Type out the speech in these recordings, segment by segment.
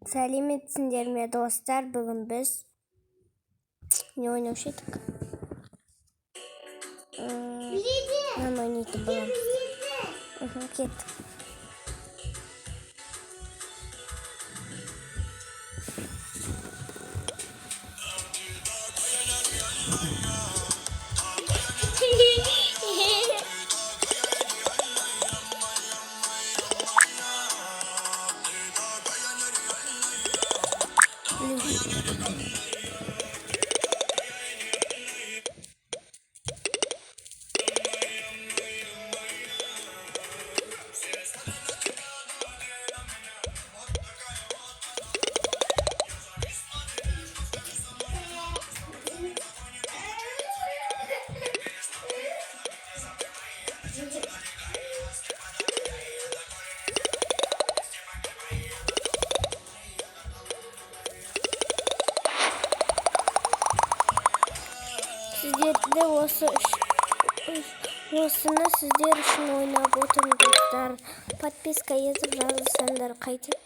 Сәлеметсіңдер ме достар, бүгін біз не ойнаушы едік? Мынаны ойнайтын боламыз. Кеттік. Sizlerle осыны sizler үшін ойнап отырмын достар. Подписка етіп жазылсаңдар қайтеді.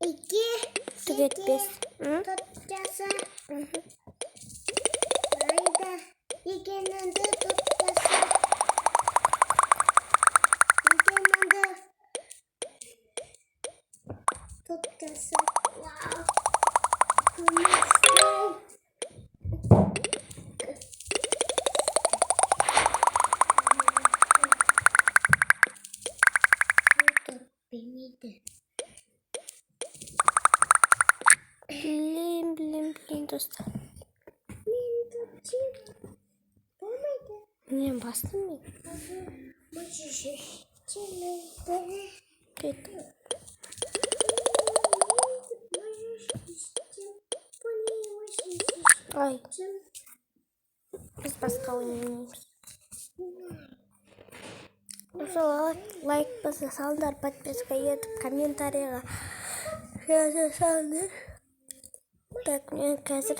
2 түгетпес. Топтаса. Айда. Егенінді топтаса. Егенінді топтаса. Вау. Блин, достар. Не бастым мен. Ай. Біз басқа ойнаймыз. Лайк басасаңдар, подписка етіп, комментарийға жазасаңдар. Так, мен қазір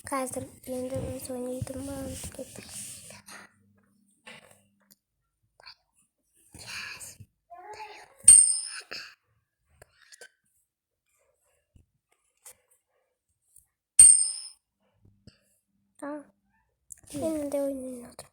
қазір енді біз ойнайтын боламыз. Енді де ойнайын отыр.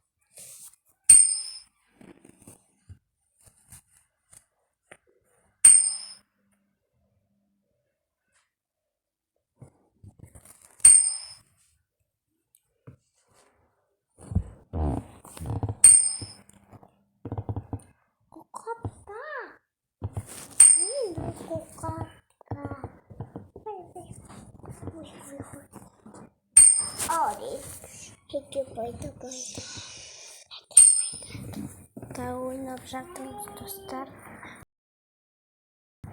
Ойнап жатырмыз достар.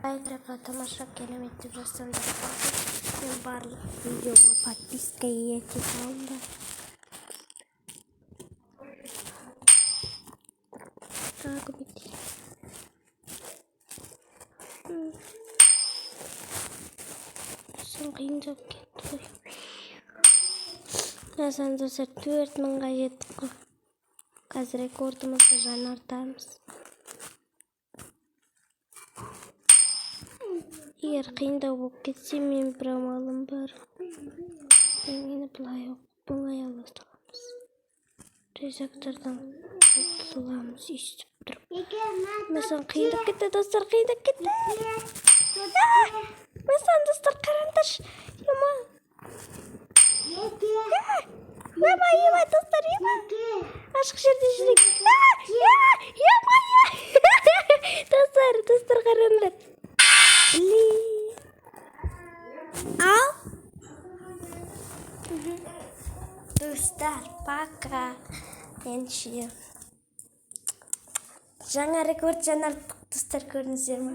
Лайк тамаша керемет деп жазсаңдар, мен барлық видеоға подписка етіп алыңдар. Так, бітті. Сын қиындап кетті ғой. Жазан достар 4000-ға жеттік қой. Қазір рекордымызды жаңартамыз. Егер қиындау болып кетсе, мен бір амалым бар. Мені бұлай ала саламыз. Резактордан ұтыламыз, естіп тұрып. Мәсен қиындап кетті, достар, қиындап кетті. Мәсен, достар, қараңдаршы. Ема, достар, ема. Ашық жерде жүрек. Ема. Достар, қараңдар. Ал. Достар, пока. Енді жаңа рекорд жаңартық, достар, көрдіңіздер ме?